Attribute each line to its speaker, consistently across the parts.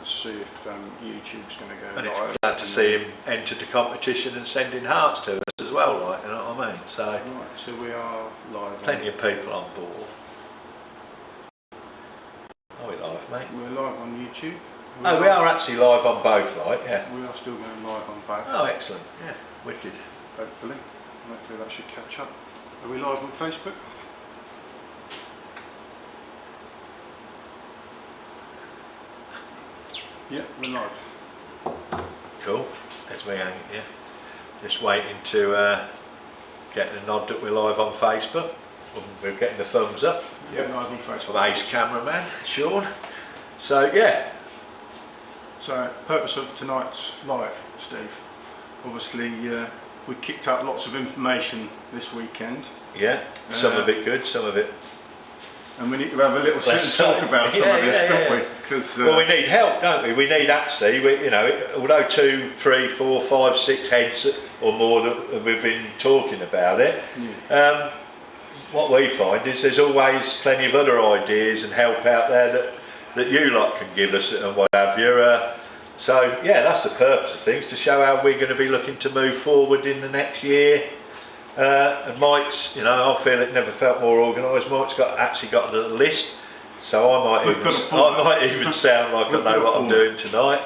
Speaker 1: see if YouTube's going to go
Speaker 2: and
Speaker 1: live.
Speaker 2: it's glad to see him enter the competition and sending hearts to us as well, like, you know what I mean? So,
Speaker 1: right, so we are live.
Speaker 2: Plenty of people on board. Are we live, mate?
Speaker 1: We're live on YouTube.
Speaker 2: We are actually live on both, like, yeah.
Speaker 1: We are still going live on both.
Speaker 2: Oh, excellent, yeah, wicked.
Speaker 1: Hopefully that should catch up. Are we live on Facebook? Yeah, we're live.
Speaker 2: Cool. There's me hanging here. Just waiting to get the nod that we're live on Facebook. We're getting the thumbs up.
Speaker 1: Yeah, live on Facebook.
Speaker 2: From Ace cameraman, Sean. So yeah.
Speaker 1: So, purpose of tonight's live, Steve. Obviously, we kicked out lots of information this weekend.
Speaker 2: Yeah. Some of it good, some of it.
Speaker 1: And we need to have a little sit and talk about some of this, don't we? Because
Speaker 2: well, we need help, don't we? We need actually, you know, although 2, 3, 4, 5, 6 heads or more that we've been talking about it. Yeah. What we find is there's always plenty of other ideas and help out there that you lot can give us and what have you. So yeah, that's the purpose of things, to show how we're going to be looking to move forward in the next year. And Mike's, you know, I feel it never felt more organised. Mike's actually got a list, so I might even sound like I know what I'm doing tonight.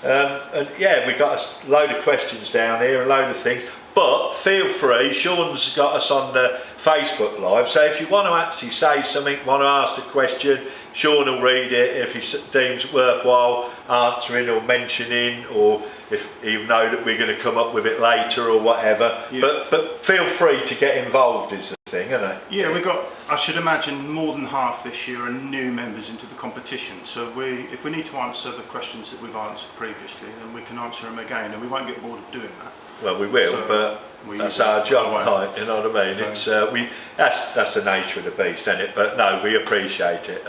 Speaker 2: And yeah, we've got a load of questions down here, a load of things. But feel free, Sean's got us on the Facebook Live, so if you want to actually say something, want to ask a question, Sean will read it if he deems worthwhile answering or mentioning, or if you know that we're going to come up with it later or whatever. Yeah. But feel free to get involved is the thing, isn't it?
Speaker 1: Yeah, we got, I should imagine, more than half this year are new members into the competition. So if we need to answer the questions that we've answered previously, then we can answer them again, and we won't get bored of doing that.
Speaker 2: Well, we will, so but that's our job, right? You know what I mean? So, it's that's the nature of the beast, isn't it? But no, we appreciate it.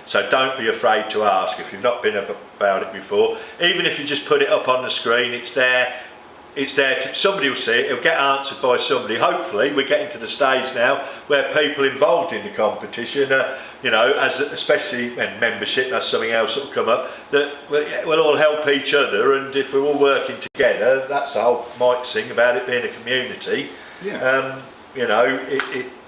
Speaker 2: So don't be afraid to ask if you've not been about it before. Even if you just put it up on the screen, it's there. It's there. Somebody will see it. It'll get answered by somebody. Hopefully, we're getting to the stage now where people involved in the competition, you know, especially in membership, that's something else that will come up. That we'll all help each other, and if we're all working together, that's the whole Mike's thing about it being a community. Yeah. You know,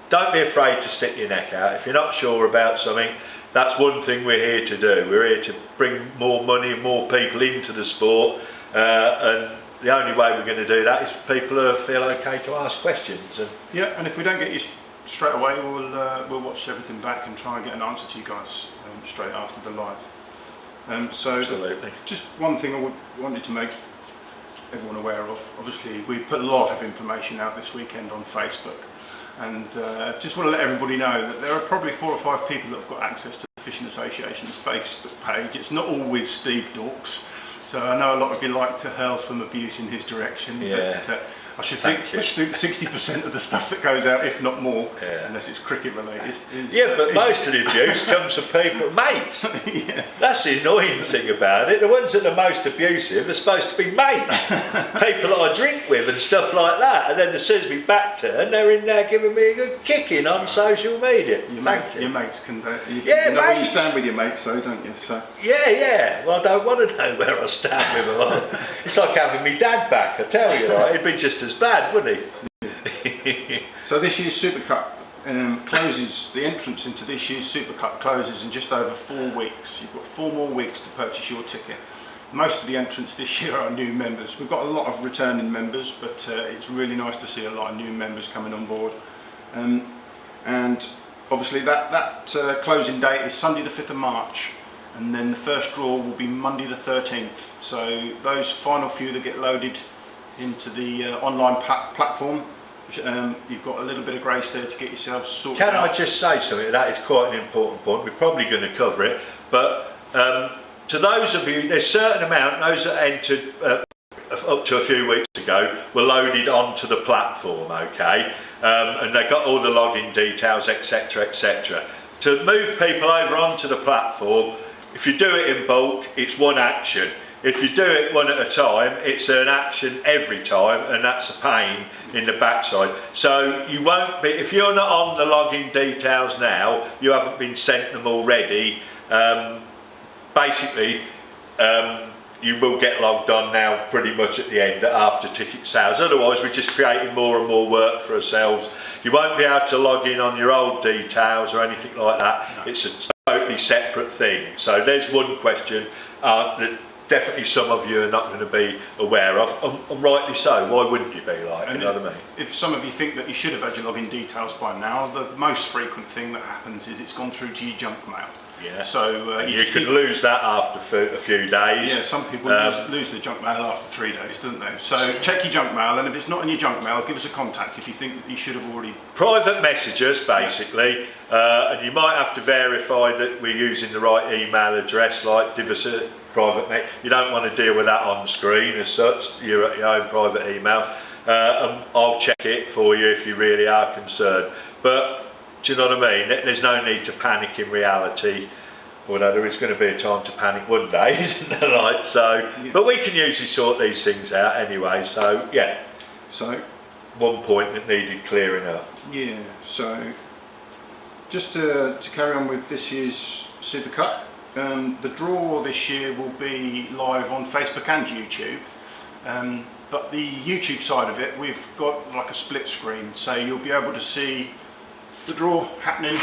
Speaker 2: don't be afraid to stick your neck out if you're not sure about something. That's one thing we're here to do. We're here to bring more money and more people into the sport, and the only way we're going to do that is people who feel okay to ask questions. And
Speaker 1: yeah, and if we don't get you straight away, we'll watch everything back and try and get an answer to you guys straight after the live. So
Speaker 2: absolutely.
Speaker 1: Just one thing I wanted to make everyone aware of. Obviously, we put a lot of information out this weekend on Facebook, and just want to let everybody know that there are probably 4 or 5 people that have got access to the Fishing Association's Facebook page. It's not always Steve Dorks. So I know a lot of you like to hurl some abuse in his direction, yeah. But I should think 60% of the stuff that goes out, if not more, unless it's cricket related, is...
Speaker 2: Yeah, but most of the abuse comes from people, mates. Yeah. That's the annoying thing about it. The ones that are most abusive are supposed to be mates. People that I drink with and stuff like that. And then as soon as we back turn, they're in there giving me a good kicking on social media.
Speaker 1: Your mates can... you know
Speaker 2: mates.
Speaker 1: where you stand with your mates though, don't you? So.
Speaker 2: Yeah. Well, I don't want to know where I stand with them. It's like having me dad back, I tell you. Right? It'd be just as bad, wouldn't he?
Speaker 1: So this year's Supercup closes, the entrance into this year's Supercup closes in just over 4 weeks. You've got 4 more weeks to purchase your ticket. Most of the entrants this year are new members. We've got a lot of returning members, but it's really nice to see a lot of new members coming on board. And obviously that closing date is Sunday the 5th of March. And then the first draw will be Monday the 13th. So those final few that get loaded into the online platform, you've got a little bit of grace there to get yourself sorted out.
Speaker 2: Can I just say something? That is quite an important point. We're probably going to cover it, but to those of you, there's a certain amount, those that entered up to a few weeks ago were loaded onto the platform, okay? And they got all the login details, etc, etc. To move people over onto the platform, if you do it in bulk, it's one action. If you do it one at a time, it's an action every time, and that's a pain in the backside. So you won't be, if you're not on the login details now, you haven't been sent them already. Basically, you will get logged on now pretty much at the end after ticket sales. Otherwise, we're just creating more and more work for ourselves. You won't be able to log in on your old details or anything like that. No. It's a totally separate thing. So there's one question that definitely some of you are not going to be aware of, and rightly so. Why wouldn't you be, like, you know what I mean?
Speaker 1: If some of you think that you should have had your login details by now, the most frequent thing that happens is it's gone through to your junk mail.
Speaker 2: Yeah.
Speaker 1: So
Speaker 2: you can lose that after a few days.
Speaker 1: Yeah, some people lose their junk mail after 3 days, don't they? So check your junk mail, and if it's not in your junk mail, give us a contact if you think that you should have already...
Speaker 2: Private messages, basically, and you might have to verify that we're using the right email address, like give us a private message. You don't want to deal with that on the screen as such. You're at your own private email, and I'll check it for you if you really are concerned. But do you know what I mean? There's no need to panic in reality, although there is going to be a time to panic one day, isn't there? Like, so, yeah. But we can usually sort these things out anyway. So yeah.
Speaker 1: So
Speaker 2: one point that needed clearing up.
Speaker 1: Yeah. So just to carry on with this year's Supercup, the draw this year will be live on Facebook and YouTube. But the YouTube side of it, we've got like a split screen, so you'll be able to see the draw happening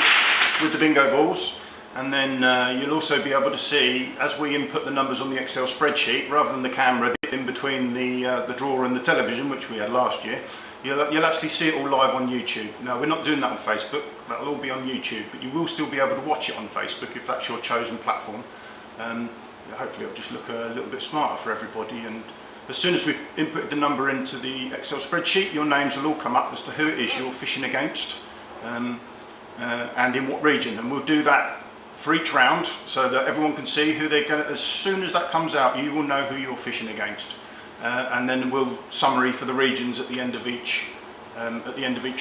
Speaker 1: with the bingo balls, and then you'll also be able to see, as we input the numbers on the Excel spreadsheet, rather than the camera in between the draw and the television, which we had last year, you'll actually see it all live on YouTube. Now, we're not doing that on Facebook, that'll all be on YouTube, but you will still be able to watch it on Facebook if that's your chosen platform. Hopefully it'll just look a little bit smarter for everybody, and as soon as we've inputted the number into the Excel spreadsheet, your names will all come up as to who it is you're fishing against. And in what region, and we'll do that for each round so that everyone can see who they're going to. As soon as that comes out, you will know who you're fishing against, and then we'll summary for the regions at the end of each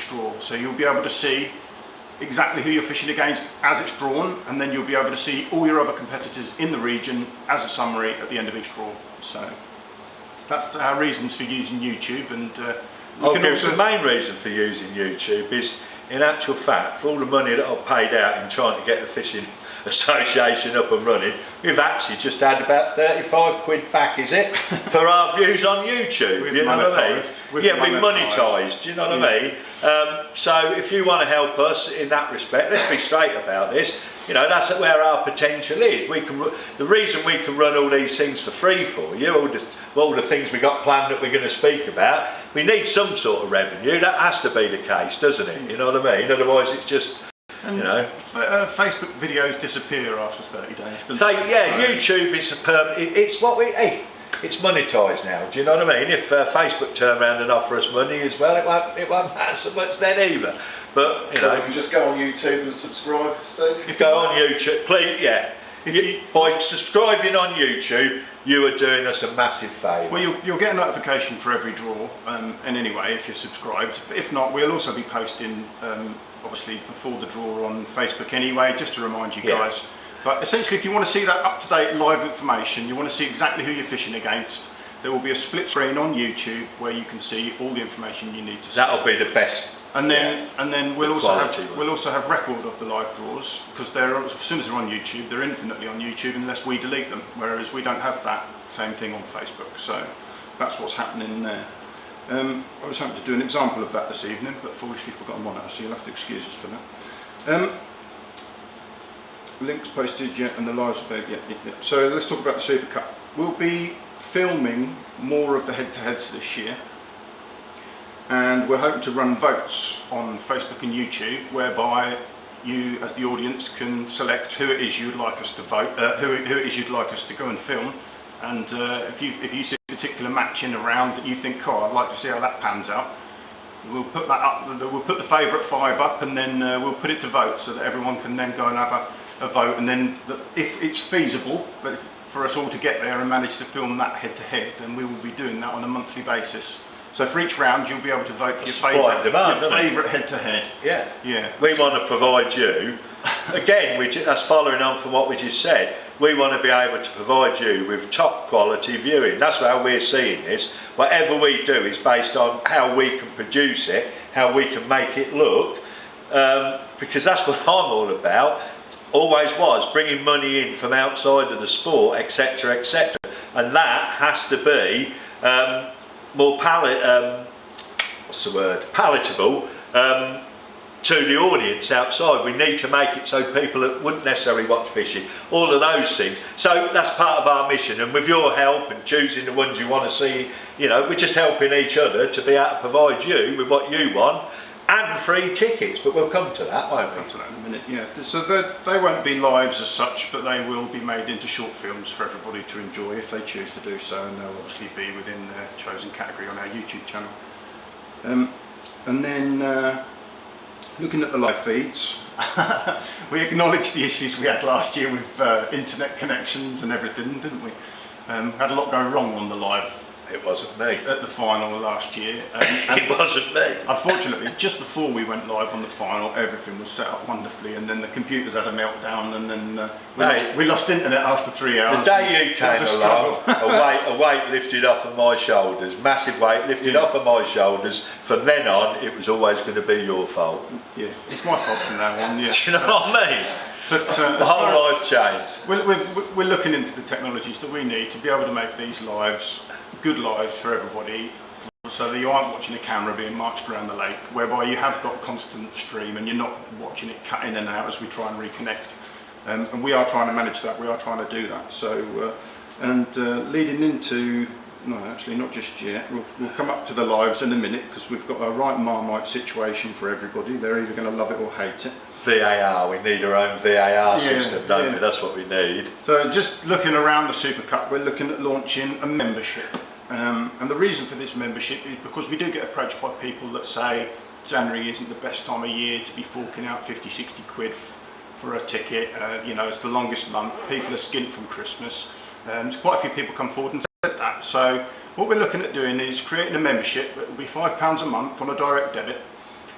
Speaker 1: draw. So you'll be able to see exactly who you're fishing against as it's drawn, and then you'll be able to see all your other competitors in the region as a summary at the end of each draw. So that's our reasons for using YouTube, and
Speaker 2: the main reason for using YouTube is, in actual fact, for all the money that I've paid out in trying to get the Fishing Association up and running, we've actually just had about 35 quid back, is it, for our views on YouTube.
Speaker 1: We've
Speaker 2: you know what I mean?
Speaker 1: We've
Speaker 2: monetised, you know what I mean? So if you want to help us in that respect, let's be straight about this. You know, that's where our potential is. The reason we can run all these things for free for you, all the things we got planned that we're going to speak about, we need some sort of revenue. That has to be the case, doesn't it? You know what I mean? Otherwise, it's just,
Speaker 1: and
Speaker 2: you know.
Speaker 1: Facebook videos disappear after 30 days.
Speaker 2: YouTube is it's monetised now. Do you know what I mean? If Facebook turn around and offer us money as well, it won't matter so much then either. But you know,
Speaker 3: you can just go on YouTube and subscribe, Steve.
Speaker 2: If go on YouTube, please, yeah. By subscribing on YouTube, you are doing us a massive favour.
Speaker 1: Well, you'll get a notification for every draw, and anyway, if you're subscribed. But if not, we'll also be posting, obviously, before the draw on Facebook anyway, just to remind you guys. But essentially, if you want to see that up-to-date live information, you want to see exactly who you're fishing against, there will be a split screen on YouTube where you can see all the information you need to see.
Speaker 2: That'll be the best.
Speaker 1: And then we'll also have record of the live draws, because as soon as they're on YouTube, they're infinitely on YouTube unless we delete them. Whereas we don't have that same thing on Facebook. So that's what's happening there. I was hoping to do an example of that this evening, but foolishly forgot I'm on it, so you'll have to excuse us for that. Links posted, yeah, and the lives are there, yeah. So let's talk about the Supercup. We'll be filming more of the head-to-heads this year, and we're hoping to run votes on Facebook and YouTube, whereby you, as the audience, can select who it is you'd like us to vote, who it is you'd like us to go and film, and if you see a particular match in a round that you think, oh, I'd like to see how that pans out, we'll put that up. We'll put the favourite 5 up, and then we'll put it to vote so that everyone can then go and have a vote, and then if it's feasible, but for us all to get there and manage to film that head-to-head, then we will be doing that on a monthly basis. So for each round, you'll be able to vote for your favourite head-to-head.
Speaker 2: Yeah.
Speaker 1: Yeah.
Speaker 2: We want to provide you, again, that's following on from what we just said, we want to be able to provide you with top quality viewing. That's how we're seeing this. Whatever we do is based on how we can produce it, how we can make it look, because that's what I'm all about. always was, bringing money in from outside of the sport, etc., etc. And that has to be more palatable to the audience outside. We need to make it so people that wouldn't necessarily watch fishing, all of those things. So that's part of our mission, and with your help and choosing the ones you want to see, you know, we're just helping each other to be able to provide you with what you want and free tickets. But we'll come to that, won't we?
Speaker 1: Come to that in a minute. Yeah. So they won't be lives as such, but they will be made into short films for everybody to enjoy if they choose to do so, and they'll obviously be within their chosen category on our YouTube channel. And then looking at the live feeds, we acknowledged the issues we had last year with internet connections and everything, didn't we? Had a lot go wrong on the live.
Speaker 2: It wasn't me.
Speaker 1: At the final last year.
Speaker 2: It wasn't me.
Speaker 1: Unfortunately, just before we went live on the final, everything was set up wonderfully, and then the computers had a meltdown, and then we lost internet after 3 hours.
Speaker 2: The day you came along, a weight lifted off of my shoulders, massive weight lifted off of my shoulders. From then on, it was always going to be your fault.
Speaker 1: Yeah, it's my fault from now on. Yeah.
Speaker 2: Do you know what I mean?
Speaker 1: But
Speaker 2: the whole life changed.
Speaker 1: We're looking into the technologies that we need to be able to make these lives good lives for everybody, so that you aren't watching a camera being marched around the lake, whereby you have got constant stream and you're not watching it cut in and out as we try and reconnect. And we are trying to manage that, we are trying to do that. So, leading into, no, actually not just yet, we'll come up to the lives in a minute, because we've got a right Marmite situation for everybody. They're either going to love it or hate it.
Speaker 2: VAR, we need our own VAR system, don't we? That's what we need.
Speaker 1: So just looking around the Supercup, we're looking at launching a membership. And the reason for this membership is because we do get approached by people that say January isn't the best time of year to be forking out 50, 60 quid for a ticket. You know, it's the longest month, people are skint from Christmas. There's quite a few people come forward and said that. So what we're looking at doing is creating a membership that will be £5 a month on a direct debit.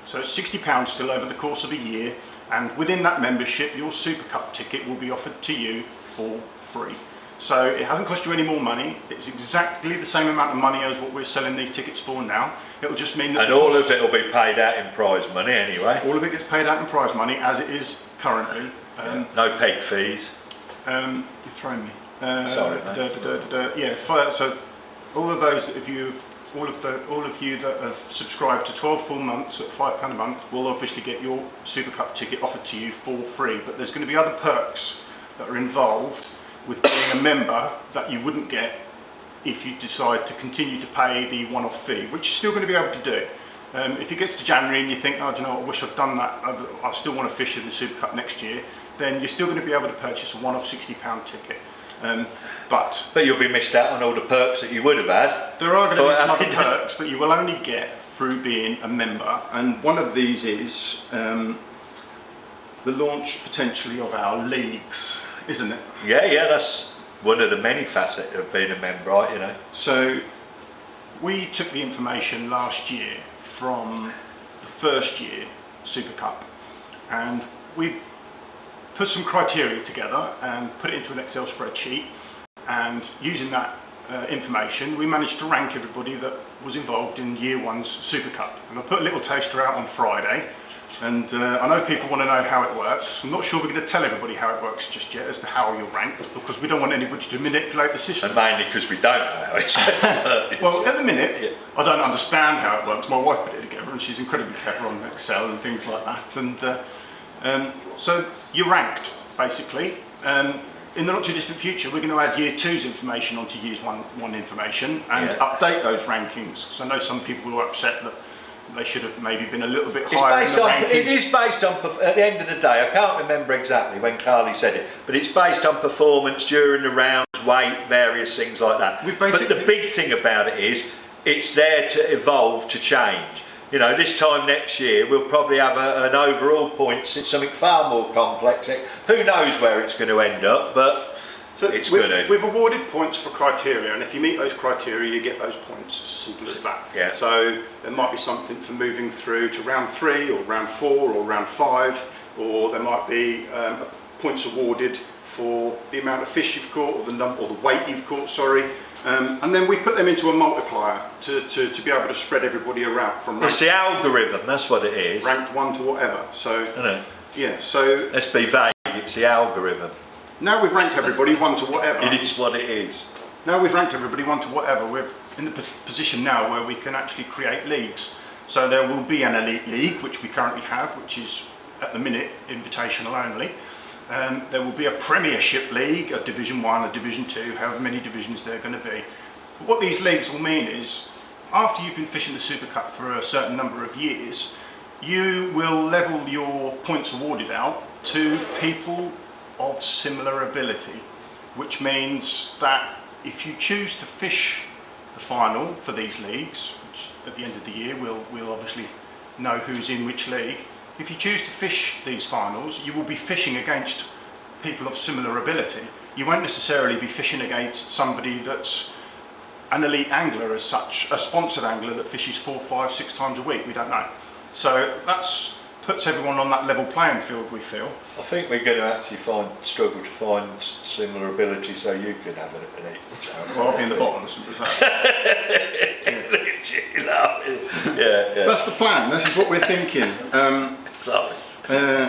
Speaker 1: So it's £60 still over the course of a year, and within that membership your Supercup ticket will be offered to you for free. So it hasn't cost you any more money, it's exactly the same amount of money as what we're selling these tickets for now. It'll just mean that...
Speaker 2: And all of it will be paid out in prize money anyway.
Speaker 1: All of it gets paid out in prize money, as it is currently.
Speaker 2: No peg fees.
Speaker 1: You're throwing me.
Speaker 2: Sorry, mate.
Speaker 1: Yeah, so all of those, all of you that have subscribed to 12 full months at £5 a month will obviously get your Supercup ticket offered to you for free, but there's going to be other perks that are involved with being a member that you wouldn't get if you decide to continue to pay the one-off fee, which you're still going to be able to do. If it gets to January and you think, oh, do you know what, I wish I'd done that, I still want to fish in the Supercup next year, then you're still going to be able to purchase a one-off £60 ticket. But
Speaker 2: you'll be missed out on all the perks that you would have had.
Speaker 1: There are going to be some other perks that you will only get through being a member, and one of these is the launch potentially of our leagues, isn't it?
Speaker 2: Yeah, that's one of the many facets of being a member, right, you know.
Speaker 1: So we took the information last year from the first year Supercup, and we put some criteria together and put it into an Excel spreadsheet, and using that information we managed to rank everybody that was involved in year one's Supercup. And I put a little taster out on Friday, and I know people want to know how it works. I'm not sure we're going to tell everybody how it works just yet as to how you're ranked, because we don't want anybody to manipulate the system.
Speaker 2: And mainly because we don't know how it's
Speaker 1: Well, at the minute, I don't understand how it works. My wife put it together and she's incredibly clever on Excel and things like that. And so you're ranked, basically. In the not too distant future, we're going to add year two's information onto year's one information and update those rankings. Because I know some people were upset that they should have maybe been a little bit higher in the rankings.
Speaker 2: It is based on, at the end of the day, I can't remember exactly when Carly said it, but it's based on performance during the rounds, weight, various things like that. But the big thing about it is, it's there to evolve, to change. You know, this time next year we'll probably have an overall point, something far more complex. Who knows where it's going to end up, but
Speaker 1: so
Speaker 2: it's going to.
Speaker 1: We've awarded points for criteria, and if you meet those criteria you get those points. It's as simple as that.
Speaker 2: Yeah.
Speaker 1: So there might be something for moving through to round 3 or round 4 or round 5, or there might be points awarded for the amount of fish you've caught, or the weight you've caught, sorry. And then we put them into a multiplier to be able to spread everybody around from
Speaker 2: it's the algorithm, that's what it is.
Speaker 1: Ranked 1 to whatever. So yeah, so
Speaker 2: let's be vague it's the algorithm.
Speaker 1: Now we've ranked everybody 1 to whatever.
Speaker 2: It is what it is.
Speaker 1: Now we've ranked everybody 1 to whatever, we're in the position now where we can actually create leagues. So there will be an elite league, which we currently have, which is at the minute invitational only. There will be a Premiership league, a Division 1, a Division 2, however many divisions there are going to be. But what these leagues will mean is, after you've been fishing the Supercup for a certain number of years, you will level your points awarded out to people of similar ability, which means that if you choose to fish the final for these leagues, which at the end of the year we'll obviously know who's in which league. If you choose to fish these finals, you will be fishing against people of similar ability. You won't necessarily be fishing against somebody that's an elite angler as such, a sponsored angler that fishes 4, 5, 6 times a week, we don't know. So that's puts everyone on that level playing field, we feel.
Speaker 2: I think we're going to actually struggle to find similar ability so you can have an equal chance.
Speaker 1: Well, I'll be in the bottom, simple as that.
Speaker 2: Yeah.
Speaker 1: That's the plan, this is what we're thinking.
Speaker 2: Sorry.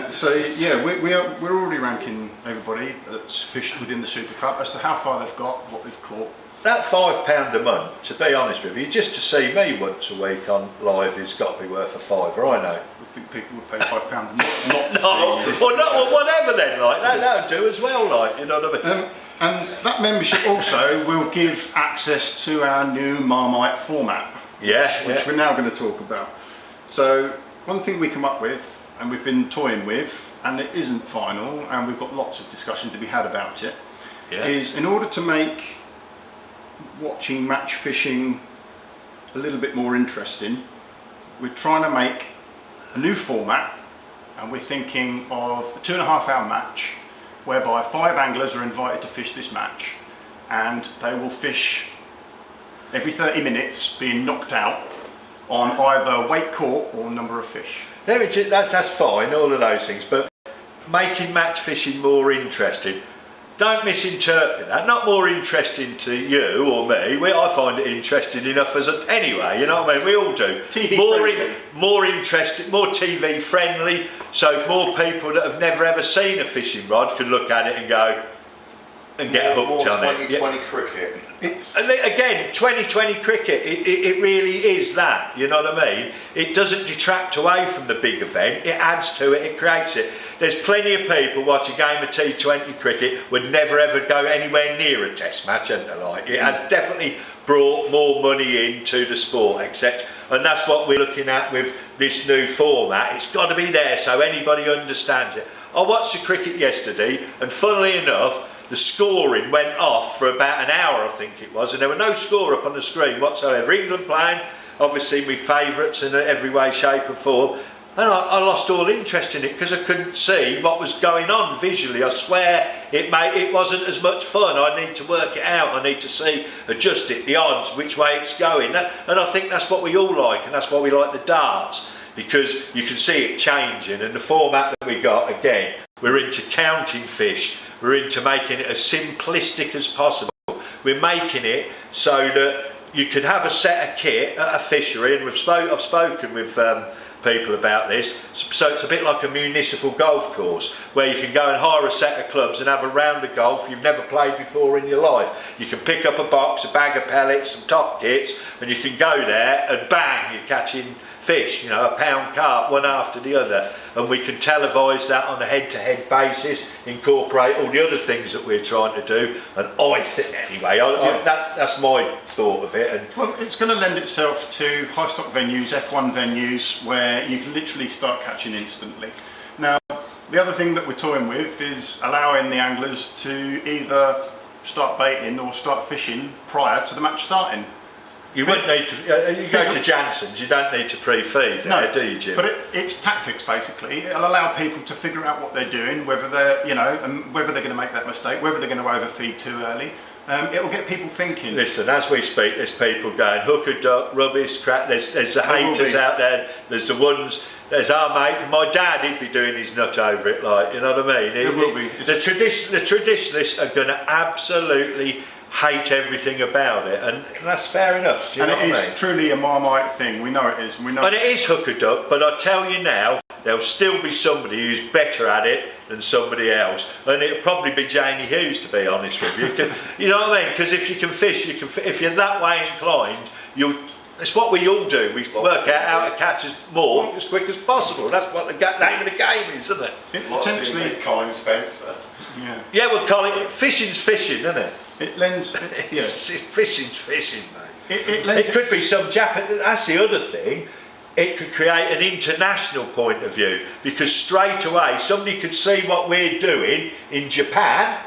Speaker 1: So yeah, we're already ranking everybody that's fished within the Super Cup as to how far they've got, what they've caught.
Speaker 2: That £5 a month, to be honest with you, just to see me once a week on live has got to be worth a fiver, I know.
Speaker 1: I think people would pay £5 not to see.
Speaker 2: Well, whatever then, like, that would do as well, like, you know what I mean?
Speaker 1: And that membership also will give access to our new Marmite format, which we're now going to talk about. So one thing we come up with, and we've been toying with, and it isn't final, and we've got lots of discussion to be had about it, is in order to make watching match fishing a little bit more interesting, we're trying to make a new format, and we're thinking of a 2.5 hour match whereby 5 anglers are invited to fish this match, and they will fish every 30 minutes being knocked out on either weight caught or number of fish.
Speaker 2: That's fine, all of those things, but making match fishing more interesting. Don't misinterpret that. Not more interesting to you or me. I find it interesting enough as anyway. You know what I mean? We all do. More interesting, more TV friendly. So more people that have never ever seen a fishing rod can look at it and go and get hooked on it.
Speaker 3: 2020 cricket.
Speaker 2: Again, 2020 cricket. It really is that. You know what I mean? It doesn't detract away from the big event. It adds to it. It creates it. There's plenty of people watch a game of T20 cricket would never ever go anywhere near a test match, hasn't it? Like, it has definitely brought more money into the sport, etc. And that's what we're looking at with this new format. It's got to be there so anybody understands it. I watched the cricket yesterday, and funnily enough, the scoring went off for about an hour, I think it was, and there were no score up on the screen whatsoever. England playing, obviously my favourites in every way, shape and form, and I lost all interest in it because I couldn't see what was going on visually. I swear it wasn't as much fun. I need to work it out, I need to see, adjust it, the odds, which way it's going, and I think that's what we all like, and that's why we like the darts, because you can see it changing. And the format that we got, again, we're into counting fish, we're into making it as simplistic as possible. We're making it so that you could have a set of kit at a fishery, and I've spoken with people about this, so it's a bit like a municipal golf course where you can go and hire a set of clubs and have a round of golf you've never played before in your life. You can pick up a box, a bag of pellets, some top kits, and you can go there and bang, you're catching fish, you know, a pound carp, one after the other, and we can televise that on a head-to-head basis, incorporate all the other things that we're trying to do, and I think anyway, that's my thought of it. And
Speaker 1: well, it's going to lend itself to high stock venues, F1 venues, where you can literally start catching instantly. Now, the other thing that we're toying with is allowing the anglers to either start baiting or start fishing prior to the match starting.
Speaker 2: You wouldn't need to, you go to Jansen's, you don't need to pre-feed there, do you, Jim?
Speaker 1: But it's tactics basically. It'll allow people to figure out what they're doing, whether they're, and whether they're going to make that mistake, whether they're going to overfeed too early. It'll get people thinking.
Speaker 2: Listen, as we speak, there's people going hooker duck, rubbish, crap. There's the haters out there. There's the ones. There's our mate. My dad, he'd be doing his nut over it, like, you know what I mean.
Speaker 1: It will be.
Speaker 2: The traditionalists are going to absolutely hate everything about it, and that's fair enough.
Speaker 1: And it is truly a Marmite thing. We know it is. And it
Speaker 2: is hooker duck. But I tell you now, there'll still be somebody who's better at it than somebody else, and it'll probably be Jamie Hughes, to be honest with you. You know what I mean? Because if you can fish, you can. If you're that way inclined, you'll. It's what we all do. We work out how to catch more as quick as possible. That's what the name of the game is, isn't it?
Speaker 1: Potentially,
Speaker 3: Colin Spencer.
Speaker 1: yeah.
Speaker 2: Yeah, we'll call it fishing's fishing, isn't it?
Speaker 1: It lends. Yeah.
Speaker 2: Fishing's fishing, mate.
Speaker 1: It lends.
Speaker 2: It could be some Japanese. That's the other thing. It could create an international point of view, because straight away somebody could see what we're doing in Japan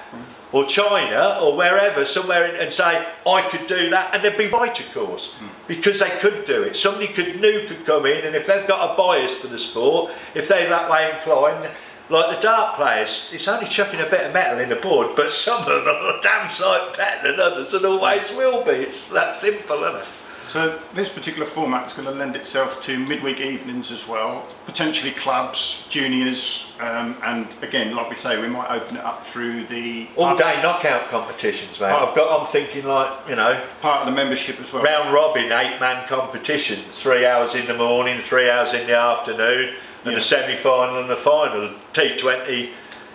Speaker 2: or China or wherever, somewhere, and say, I could do that, and they'd be right, of course, because they could do it. Somebody new could come in, and if they've got a bias for the sport, if they're that way inclined, like the dart players, it's only chucking a bit of metal in the board, but some of them are a damn sight better than others, and always will be. It's that simple, isn't it?
Speaker 1: So this particular format is going to lend itself to midweek evenings as well, potentially clubs, juniors, and again, like we say, we might open it up through the
Speaker 2: all-day knockout competitions, mate. I'm thinking, like, you know,
Speaker 1: part of the membership as well.
Speaker 2: Round robin 8-man competition, 3 hours in the morning, 3 hours in the afternoon, and the semi-final and the final, T20,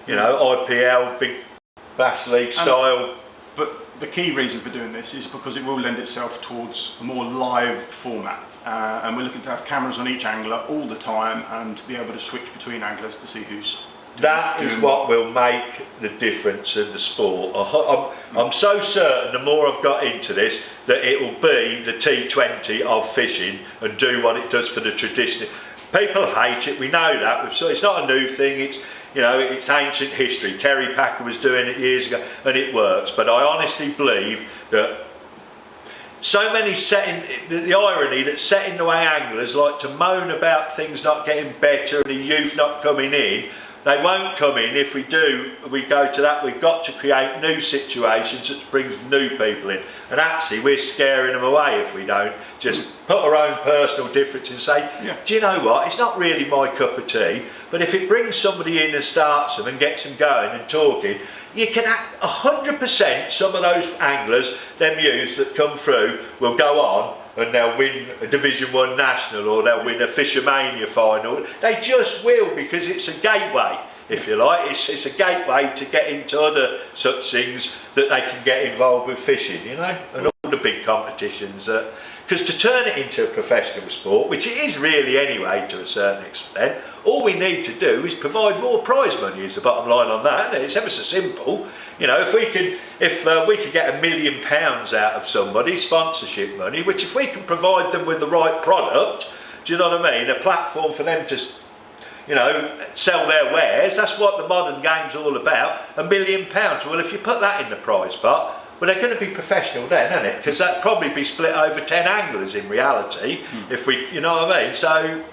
Speaker 2: you know, IPL, big Bass League style.
Speaker 1: But the key reason for doing this is because it will lend itself towards a more live format, and we're looking to have cameras on each angler all the time and be able to switch between anglers to see who's
Speaker 2: That is what will make the difference in the sport. I'm so certain, the more I've got into this, that it will be the T20 of fishing and do what it does for the tradition. People hate it, we know that. It's not a new thing. It's, you know, it's ancient history. Kerry Packer was doing it years ago, and it works. But I honestly believe that so many the irony that set in the way anglers like to moan about things not getting better and the youth not coming in. They won't come in. If we do, we go to that. We've got to create new situations that brings new people in. And actually, we're scaring them away if we don't. Just put our own personal difference and say, do you know what? It's not really my cup of tea. But if it brings somebody in and starts them and gets them going and talking, you can 100% some of those anglers, them youths that come through, will go on and they'll win a Division 1 national, or they'll win a Fishermania final. They just will, because it's a gateway, if you like. It's a gateway to get into other such things that they can get involved with fishing, you know, and all the big competitions. Because to turn it into a professional sport, which it is really anyway to a certain extent, all we need to do is provide more prize money is the bottom line on that, isn't it? It's ever so simple. You know, if we could get £1 million out of somebody, sponsorship money, which if we can provide them with the right product, do you know what I mean? A platform for them to, you know, sell their wares. That's what the modern game's all about. £1 million. Well, if you put that in the prize pot, well, they're going to be professional then, isn't it? Because that'd probably be split over 10 anglers in reality, if we, you know what I mean? So,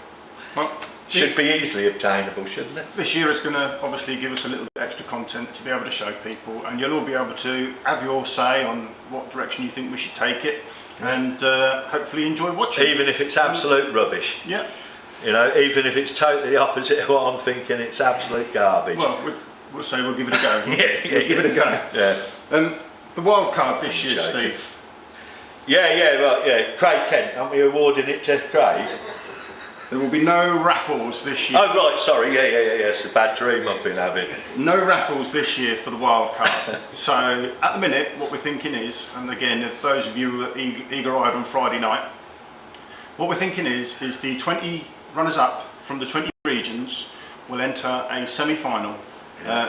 Speaker 2: should be easily obtainable, shouldn't it?
Speaker 1: This year it's going to obviously give us a little bit extra content to be able to show people, and you'll all be able to have your say on what direction you think we should take it, and hopefully enjoy watching.
Speaker 2: Even if it's absolute rubbish.
Speaker 1: Yeah.
Speaker 2: You know, even if it's totally opposite of what I'm thinking, it's absolute garbage.
Speaker 1: Well, we'll say we'll give it a go.
Speaker 2: We'll
Speaker 1: give it a go.
Speaker 2: Yeah.
Speaker 1: The Wildcard this year, Steve.
Speaker 2: Yeah. Craig Kent, aren't we awarding it to Craig?
Speaker 1: There will be no raffles this year.
Speaker 2: Oh right, sorry, yeah, it's a bad dream I've been having.
Speaker 1: No raffles this year for the Wildcard. So at the minute, what we're thinking is, and again, if those of you who were eager-eyed on Friday night, what we're thinking is the 20 runners-up from the 20 regions will enter a semi-final.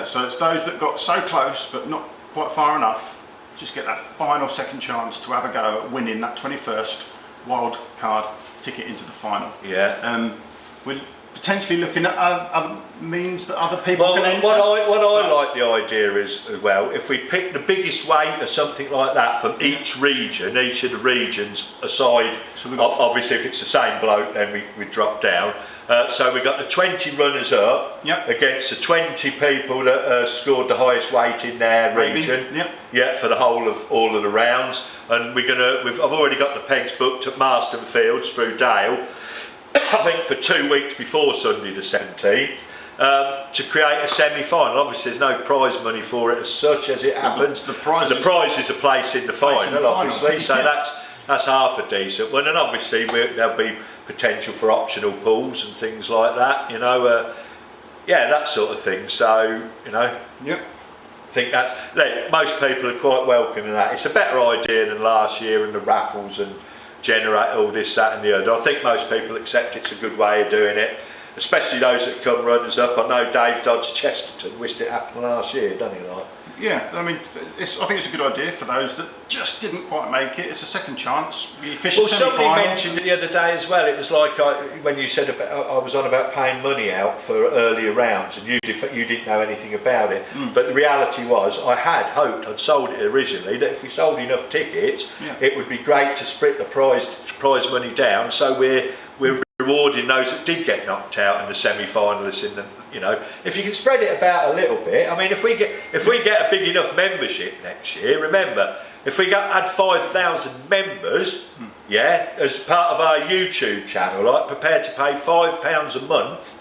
Speaker 1: So it's those that got so close but not quite far enough, just get that final second chance to have a go at winning that 21st Wildcard ticket into the final. We're potentially looking at other means that other people can enter.
Speaker 2: What I like the idea is, as well, if we pick the biggest weight or something like that from each region, each of the regions aside, so obviously if it's the same bloke then we drop down. So we've got the 20 runners up against the 20 people that scored the highest weight in their region. For the whole of all of the rounds. And I've already got the pegs booked at Marston Fields through Dale, I think for 2 weeks before Sunday the 17th, to create a semi-final. Obviously there's no prize money for it as such as it happens. The prize is a place in the final, obviously, so that's half a decent one, and obviously there'll be potential for optional pools and things like that, you know, yeah, that sort of thing. So, you know,
Speaker 1: Yep.
Speaker 2: I think that's, most people are quite welcoming of that. It's a better idea than last year and the raffles and generate all this, that and the other. I think most people accept it's a good way of doing it, especially those that come runners up. I know Dave Dodds Chesterton wished it happened last year, doesn't he? Like?
Speaker 1: Yeah, I mean, I think it's a good idea for those that just didn't quite make it. It's a second chance. You fish
Speaker 2: Well,
Speaker 1: a
Speaker 2: somebody
Speaker 1: semi-final.
Speaker 2: mentioned it the other day as well. It was like when you said about, I was on about paying money out for earlier rounds, and you didn't know anything about it. But the reality was, I had hoped, I'd sold it originally, that if we sold enough tickets, it would be great to split the prize money down. So we're rewarding those that did get knocked out and the semi-finalists in the, you know, if you can spread it about a little bit. I mean, if we get a big enough membership next year, remember, if we had 5,000 members, yeah, as part of our YouTube channel, like prepared to pay £5 a month,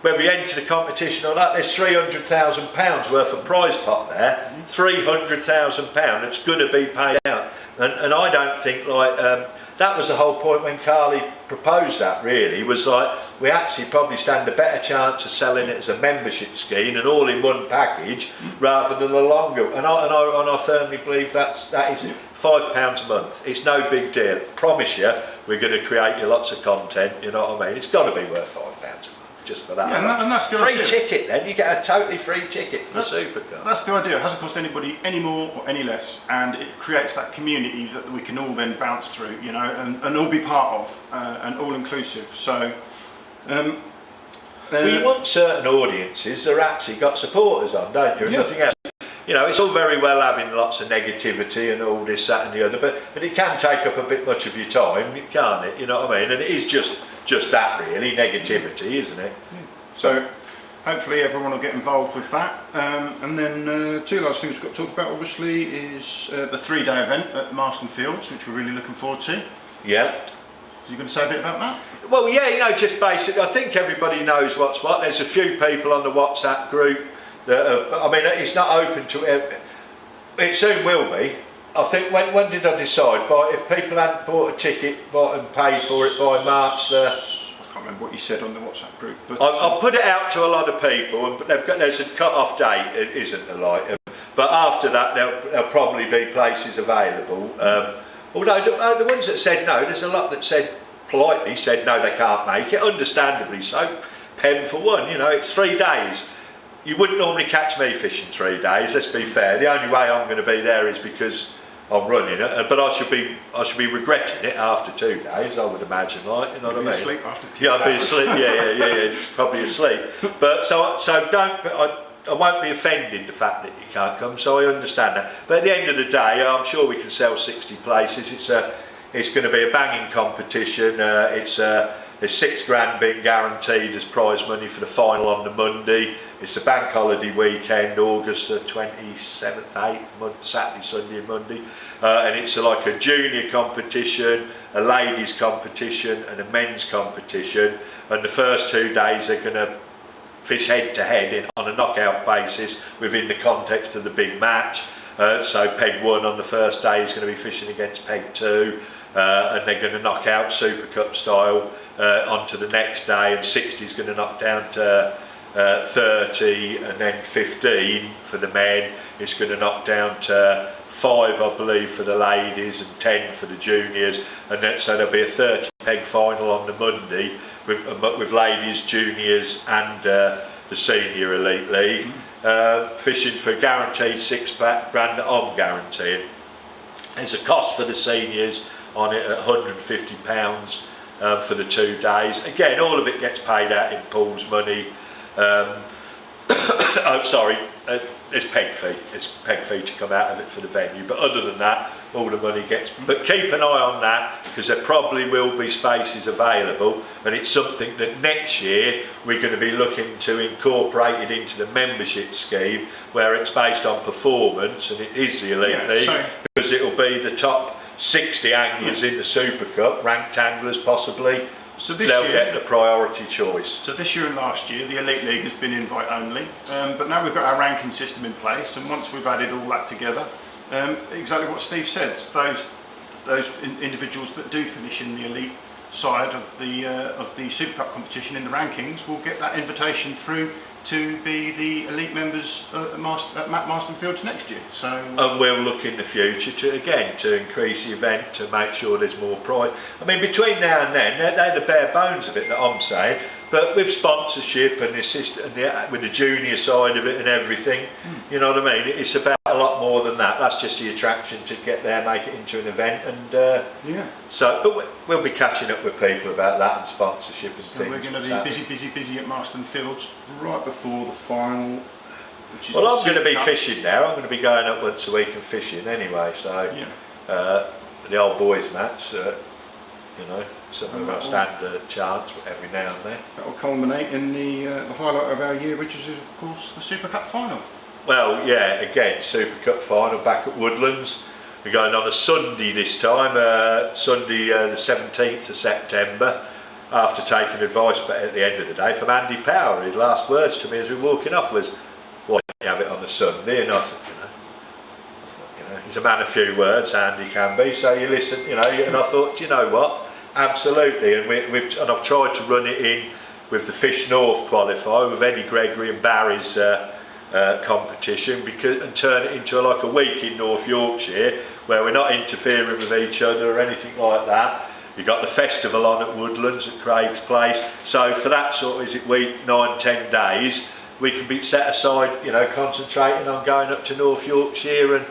Speaker 2: whether you enter the competition or not, there's £300,000 worth of prize pot there, £300,000 that's going to be paid out, and I don't think like. That was the whole point when Carly proposed that, really, was like, we actually probably stand a better chance of selling it as a membership scheme, an all-in-one package, rather than a longer. And I firmly believe that is £5 a month. It's no big deal. Promise you, we're going to create you lots of content, you know what I mean? It's got to be worth £5 a month, just for that.
Speaker 1: Yeah, and that's the
Speaker 2: free
Speaker 1: idea.
Speaker 2: ticket then, you get a totally free ticket for the Supercup.
Speaker 1: That's the idea. It hasn't cost anybody any more or any less, and it creates that community that we can all then bounce through, you know, and all be part of, and all inclusive. So
Speaker 2: we want certain audiences that are actually got supporters on, don't you? And nothing else. You know, it's all very well having lots of negativity and all this, that and the other, but it can take up a bit much of your time, can't it? You know what I mean? And it is just that, really, negativity, isn't it?
Speaker 1: So hopefully everyone will get involved with that. And then two last things we've got to talk about, obviously, is the 3-day event at Marston Fields, which we're really looking forward to.
Speaker 2: Yeah.
Speaker 1: Are you going to say a bit about that?
Speaker 2: Well, yeah, you know, just basically, I think everybody knows what's what. There's a few people on the WhatsApp group that I mean, it's not open to it soon will be. I think, when did I decide? If people hadn't bought a ticket and paid for it by March the...
Speaker 1: I can't remember what you said on the WhatsApp group. But
Speaker 2: I've put it out to a lot of people, and there's a cut-off date, it isn't a like. But after that, there'll probably be places available. Although the ones that said no, there's a lot that politely said no, they can't make it, understandably so. Pen for one, you know, it's 3 days. You wouldn't normally catch me fishing 3 days, let's be fair. The only way I'm going to be there is because I'm running it, but I should be regretting it after 2 days, I would imagine, like, you know what I mean?
Speaker 1: Asleep after 2
Speaker 2: I'd be asleep, yeah, probably asleep. But so don't, I won't be offended the fact that you can't come, so I understand that. But at the end of the day, I'm sure we can sell 60 places. It's going to be a banging competition. There's £6,000 being guaranteed as prize money for the final on the Monday. It's a bank holiday weekend, August the 27th, 8th, Saturday, Sunday and Monday. And it's like a junior competition, a ladies competition and a men's competition. And the first 2 days they're going to fish head to head on a knockout basis within the context of the big match. So peg 1 on the first day is going to be fishing against peg 2. And they're going to knock out Supercup style onto the next day, and 60 is going to knock down to 30, and then 15 for the men. It's going to knock down to 5, I believe, for the ladies and 10 for the juniors, and then so there'll be a 30 peg final on the Monday with ladies, juniors, and the senior elite league. Fishing for guaranteed £6,000 that I'm guaranteeing. There's a cost for the seniors on it at £150 for the 2 days. Again, all of it gets paid out in pools money. There's peg fee. It's peg fee to come out of it for the venue. But other than that, all the money gets. But keep an eye on that, because there probably will be spaces available, and it's something that next year we're going to be looking to incorporate it into the membership scheme, where it's based on performance, and it is the elite league, because it'll be the top 60 anglers in the Supercup, ranked anglers possibly.
Speaker 1: So this
Speaker 2: they'll
Speaker 1: year,
Speaker 2: get the priority choice.
Speaker 1: So this year and last year, the Elite League has been invite only, but now we've got our ranking system in place, and once we've added all that together, exactly what Steve said, those those individuals that do finish in the elite side of the Supercup competition in the rankings will get that invitation through to be the elite members at Marston Fields next year. So
Speaker 2: and we'll look in the future to increase the event, to make sure there's more pride. I mean, between now and then, they're the bare bones of it that I'm saying. But with sponsorship and the assistant, and with the junior side of it and everything, you know what I mean? It's about a lot more than that. That's just the attraction to get there, make it into an event, and
Speaker 1: yeah.
Speaker 2: So, but we'll be catching up with people about that and sponsorship and
Speaker 1: So
Speaker 2: things.
Speaker 1: we're going to be busy at Marston Fields right before the final. Which is
Speaker 2: Well, I'm going to be
Speaker 1: Supercup.
Speaker 2: fishing now. I'm going to be going up once a week and fishing anyway. So,
Speaker 1: Yeah.
Speaker 2: the old boys match, you know, something I'll stand a chance every now and then.
Speaker 1: That will culminate in the highlight of our year, which is of course the Supercup final.
Speaker 2: Well, yeah, again, Supercup final back at Woodlands. We're going on a Sunday this time, Sunday the 17th of September, after taking advice but at the end of the day from Andy Power. His last words to me as we were walking off was, why don't you have it on a Sunday? And I thought, you know, he's a man of few words, Andy can be, so you listen, you know, and I thought, you know what, absolutely, and and I've tried to run it in with the Fish North qualifier, with Eddie Gregory and Barry's competition, and turn it into like a week in North Yorkshire where we're not interfering with each other or anything like that. You've got the festival on at Woodlands at Craig's Place, so for that sort of, is it week 9-10 days, we can be set aside, you know, concentrating on going up to North Yorkshire and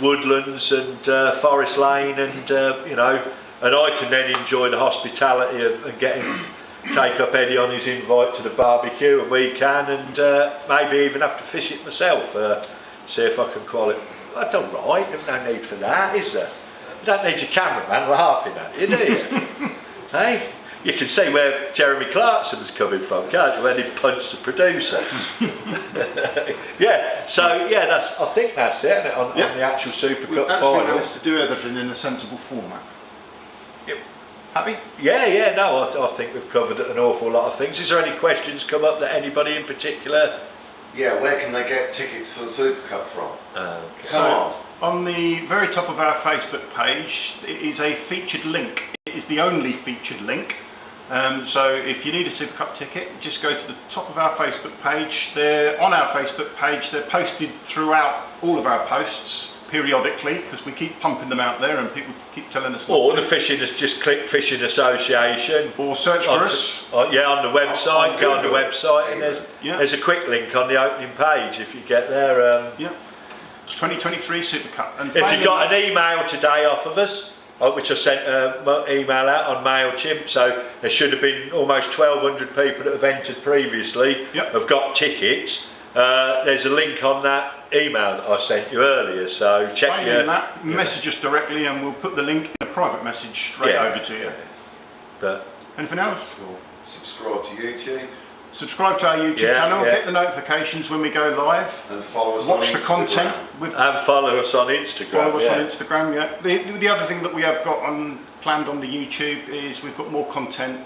Speaker 2: Woodlands and Forest Lane, and you know, and I can then enjoy the hospitality of and take up Eddie on his invite to the barbecue, and we can, and maybe even have to fish it myself, see if I can qualify. That's all right, there's no need for that, is there? You don't need your cameraman laughing at you, do you? Hey? You can see where Jeremy Clarkson was coming from, can't you, when he punched the producer. Yeah, so yeah, I think that's it, isn't it, on the actual Supercup final.
Speaker 1: We managed to do everything in a sensible format.
Speaker 2: Yep.
Speaker 1: Happy?
Speaker 2: Yeah, no, I think we've covered an awful lot of things. Is there any questions come up that anybody in particular?
Speaker 3: Yeah, where can they get tickets for the Supercup from?
Speaker 2: Okay.
Speaker 3: Come
Speaker 1: On the very top of our Facebook page, it is a featured link. It is the only featured link. So if you need a Supercup ticket, just go to the top of our Facebook page. They're on our Facebook page. They're posted throughout all of our posts periodically, because we keep pumping them out there and people keep telling us.
Speaker 2: Or the fishing, just click Fishing Association.
Speaker 1: Or search for us.
Speaker 2: Yeah, on the website.
Speaker 3: On
Speaker 2: Go on the
Speaker 3: Google.
Speaker 2: website, and there's a quick link on the opening page if you get there.
Speaker 1: Yeah. 2023 Supercup. And
Speaker 2: If you got an email today off of us, which I sent an email out on MailChimp, so there should have been almost 1,200 people that have entered previously, have got tickets. There's a link on that email that I sent you earlier, so check
Speaker 1: that, message us directly and we'll put the link in a private message straight over to you.
Speaker 2: But
Speaker 1: anything else?
Speaker 3: on. Subscribe to YouTube.
Speaker 1: Subscribe to our YouTube channel, get the notifications when we go live,
Speaker 3: and follow us
Speaker 1: watch
Speaker 3: on
Speaker 1: the
Speaker 3: Instagram.
Speaker 1: content
Speaker 2: and follow us on Instagram.
Speaker 1: Follow us on Instagram. Yeah. The other thing that we have got planned on the YouTube is we've got more content,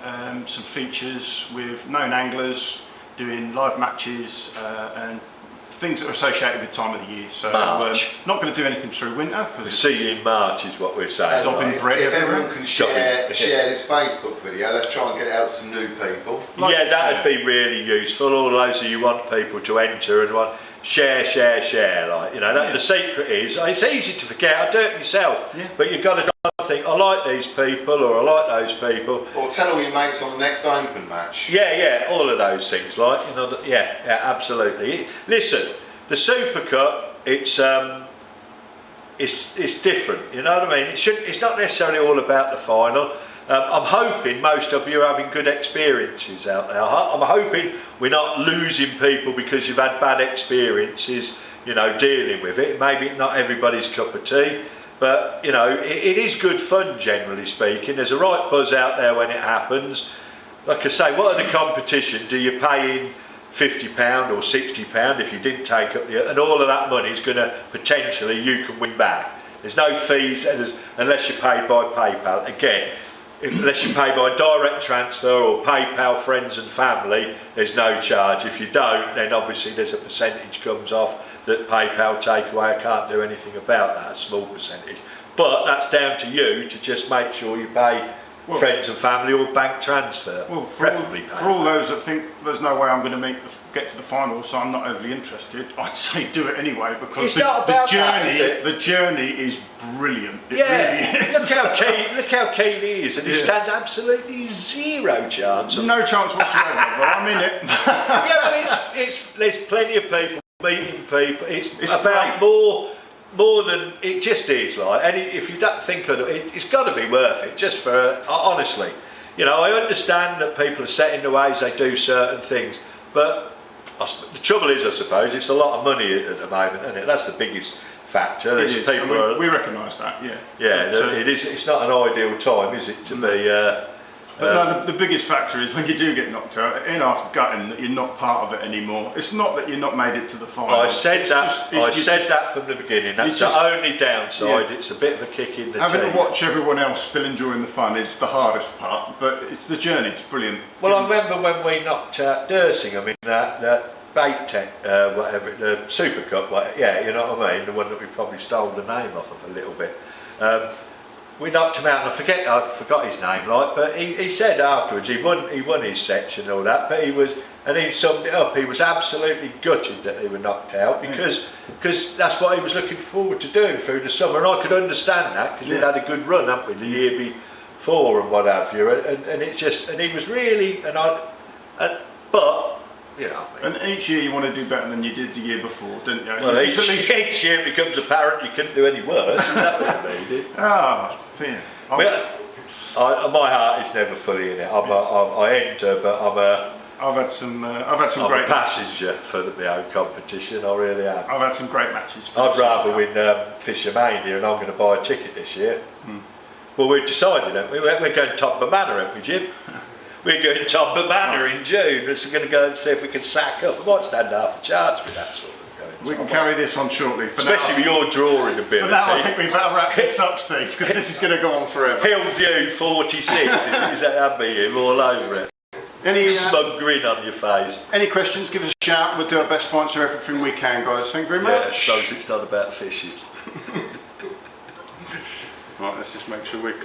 Speaker 1: some features with known anglers doing live matches and things that are associated with time of the year. So
Speaker 2: March.
Speaker 1: not going to do anything through winter
Speaker 2: We'll
Speaker 1: because
Speaker 2: see you in March is what we're saying.
Speaker 1: Stopping bread
Speaker 3: If
Speaker 1: everywhere.
Speaker 3: everyone can share this Facebook video, let's try and get it out to some new people.
Speaker 2: Yeah, that'd be really useful. All those of you want people to enter and want share, like, you know, the secret is, it's easy to forget, I do it myself, but you've got to try and think, I like these people or I like those people.
Speaker 3: Or tell all your mates on the next open match.
Speaker 2: Yeah, all of those things, like, you know, yeah, absolutely. Listen, the Supercup, it's different, you know what I mean? It's not necessarily all about the final. I'm hoping most of you are having good experiences out there. I'm hoping we're not losing people because you've had bad experiences, you know, dealing with it. Maybe not everybody's cup of tea, but, you know, it is good fun, generally speaking. There's a right buzz out there when it happens. Like I say, what are the competition? Do you pay in £50 or £60 if you didn't take up and all of that money is going to potentially, you can win back. There's no fees unless you're paid by PayPal. Again, unless you pay by direct transfer or PayPal friends and family, there's no charge. If you don't, then obviously there's a percentage comes off that PayPal take away. I can't do anything about that, a small percentage. but that's down to you to just make sure you pay friends and family or bank transfer.
Speaker 1: Well,
Speaker 2: preferably pay.
Speaker 1: for all those that think there's no way I'm going to get to the final, so I'm not overly interested, I'd say do it anyway, because
Speaker 2: It's not about
Speaker 1: journey,
Speaker 2: that, is it?
Speaker 1: the journey is brilliant. It
Speaker 2: Yeah,
Speaker 1: really is.
Speaker 2: look how keen he is, and he stands absolutely zero chance.
Speaker 1: No chance whatsoever, but I'm in it.
Speaker 2: Yeah, but there's plenty of people meeting people. It's about
Speaker 1: great.
Speaker 2: more than it just is like. And if you don't think of it, it's got to be worth it. Just for honestly, you know, I understand that people are set in the ways they do certain things, but the trouble is, I suppose, it's a lot of money at the moment, isn't it? That's the biggest factor.
Speaker 1: It is.
Speaker 2: People
Speaker 1: we recognise that, yeah.
Speaker 2: Yeah,
Speaker 1: But,
Speaker 2: it is. It's not an ideal time, is it, to be?
Speaker 1: But no, the biggest factor is when you do get knocked out, in half gutting that you're not part of it anymore. It's not that you're not made it to the final.
Speaker 2: I said that from the beginning. That's the only downside.
Speaker 1: Yeah.
Speaker 2: It's a bit of a kick in the
Speaker 1: Having
Speaker 2: teeth.
Speaker 1: to watch everyone else still enjoying the fun is the hardest part, but it's the journey. It's brilliant.
Speaker 2: Well, I remember when we knocked out Dursing. I mean that bait tech, whatever, the Supercup. Yeah, you know what I mean. The one that we probably stole the name off of a little bit. We knocked him out, and I forgot his name, like, but he said afterwards he won his section and all that, but he summed it up. He was absolutely gutted that they were knocked out because that's what he was looking forward to doing through the summer, and I could understand that because we'd had a good run, haven't we, the year before and what have you, and it's just, and he was really, but. You know,
Speaker 1: and each year you want to do better than you did the year before, don't you?
Speaker 2: Well, each year it becomes apparent you couldn't do any worse. Is that what I mean?
Speaker 1: See.
Speaker 2: My heart is never fully in it. I enter, but
Speaker 1: I've had some
Speaker 2: I'm
Speaker 1: great
Speaker 2: a passenger for my own competition. I really am.
Speaker 1: I've had some great matches.
Speaker 2: I'd rather win Fishermania, and I'm going to buy a ticket this year. Well, we've decided, haven't we? We're going top of Manor, aren't we, Jim? We're going top of Manor in June. So we're going to go and see if we can sack up. We might stand half a chance with that sort of going.
Speaker 1: We can carry this on shortly.
Speaker 2: Especially with your drawing ability.
Speaker 1: For now, I think we better wrap this up, Steve, because this is going to go on forever.
Speaker 2: Hillview 46, is that him all over it? Smug grin on your face.
Speaker 1: Any questions, give us a shout. We'll do our best to answer everything we can, guys. Thank you very much.
Speaker 2: Yeah, as long as it's not about fishing.
Speaker 1: Right, let's just make sure we're